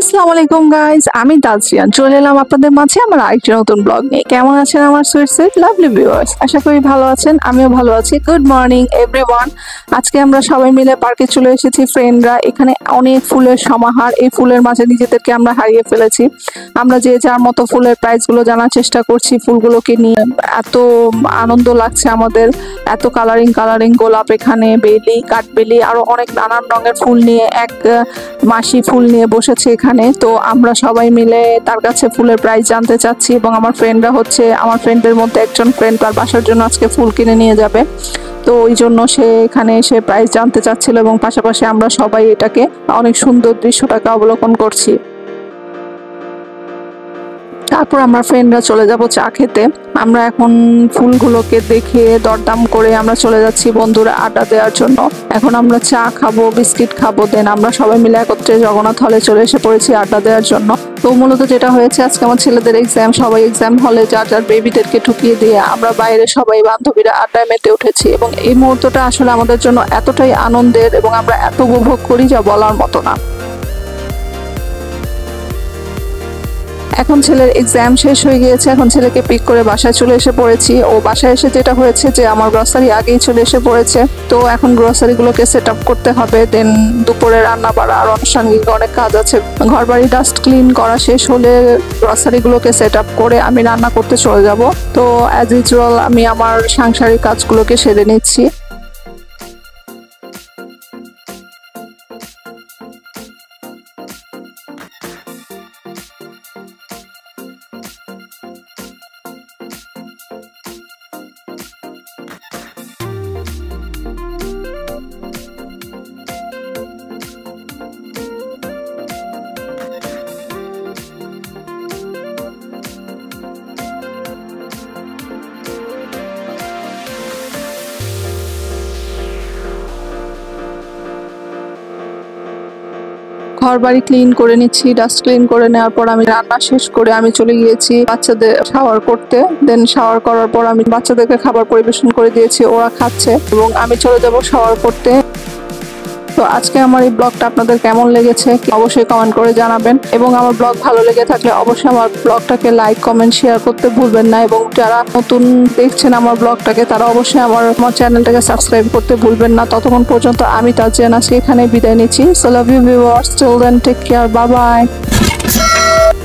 আসসালামু আলাইকুম গাইজ, আমি তাজরিয়ান চলে এলাম আপনাদের মাঝে আমার আরেকটি নতুন ব্লগ নিয়ে। কেমন আছেন আমার সুইট সুইট লাভলি ভিউয়ার্স? আশা করি ভালো আছেন, আমিও ভালো আছি। Good morning everyone. আজকে আমরা সবাই মিলে পার্কে চলে এসেছি ফ্রেন্ডরা। এখানে অনেক ফুলের সমাহার, এই ফুলের মাঝে নিজেদেরকে আমরা হারিয়ে ফেলেছি। আমরা যে যার মতো ফুলের প্রাইস গুলো জানার চেষ্টা করছি ফুলগুলোকে নিয়ে। এত আনন্দ লাগছে আমাদের, এত কালারিং কালারিং গোলাপ, এখানে বেলি, কাঠবেলি, আরো অনেক নানান রঙের ফুল নিয়ে এক মাসি ফুল নিয়ে বসেছে এখানে। তো আমরা সবাই মিলে তার কাছে ফুলের প্রাইস জানতে চাচ্ছি এবং আমার ফ্রেন্ডরা হচ্ছে, আমার ফ্রেন্ডের মধ্যে একজন ফ্রেন্ড তার বাসার জন্য আজকে ফুল কিনে নিয়ে যাবে। তো ওই জন্য সে এখানে এসে প্রাইস জানতে চাচ্ছিল এবং পাশাপাশি আমরা সবাই এটাকে অনেক সুন্দর দৃশ্যটাকে অবলোকন করছি। তারপর আমরা ফ্রেন্ডরা চলে যাব চা খেতে। আমরা এখন ফুলগুলোকে দেখে দরদাম করে আমরা চলে যাচ্ছি বন্ধুরা আড্ডা দেওয়ার জন্য। এখন আমরা চা খাবো, বিস্কিট খাবো, দেন আমরা সবাই মিলে একত্রে জগন্নাথ হলে চলে এসে পড়েছি আড্ডা দেওয়ার জন্য। তো মূলত যেটা হয়েছে, আজকে আমার ছেলেদের এক্সাম, সবাই এক্সাম হলে যার যার বেবিদেরকে ঠুকিয়ে দিয়ে আমরা বাইরে সবাই বান্ধবীরা আড্ডায় মেতে উঠেছি এবং এই মুহূর্তটা আসলে আমাদের জন্য এতটাই আনন্দের এবং আমরা এত উপভোগ করি যা বলার মতো না। এখন ছেলের এক্সাম শেষ হয়ে গিয়েছে, এখন ছেলেকে পিক করে বাসায় চলে এসে পড়েছি। ও বাসায় এসে যেটা হয়েছে যে আমার গ্রসারি আগেই চলে এসে পড়েছে। তো এখন গ্রসারি গুলোকে সেট আপ করতে হবে, দেন দুপুরে রান্না বাড়া আর আনুষঙ্গিক অনেক কাজ আছে। ঘর বাড়ি ডাস্ট ক্লিন করা শেষ হলে গ্রসারি গুলোকে সেট আপ করে আমি রান্না করতে চলে যাব। তো অ্যাজ ইউজুয়াল আমি আমার সাংসারিক কাজগুলোকে সেরে নিচ্ছি। ঘর বাড়ি ক্লিন করে নিচ্ছি, ডাস্ট ক্লিন করে নেওয়ার পর আমি রান্না শেষ করে আমি চলে গিয়েছি বাচ্চাদের শাওয়ার করতে। দেন শাওয়ার করার পর আমি বাচ্চাদেরকে খাবার পরিবেশন করে দিয়েছি, ওরা খাচ্ছে এবং আমি চলে যাব শাওয়ার করতে। তো আজকে আমার এই ব্লগটা আপনাদের কেমন লেগেছে অবশ্যই কমেন্ট করে জানাবেন এবং আমার ব্লগ ভালো লেগে থাকলে অবশ্যই আমার ব্লগটাকে লাইক কমেন্ট শেয়ার করতে ভুলবেন না এবং যারা নতুন দেখছেন আমার ব্লগটাকে তারা অবশ্যই আমার চ্যানেলটাকে সাবস্ক্রাইব করতে ভুলবেন না। ততক্ষণ পর্যন্ত আমি তাজরিয়ান আজকে এখানে বিদায় নিচ্ছি। So love you viewers, till then take care, bye by.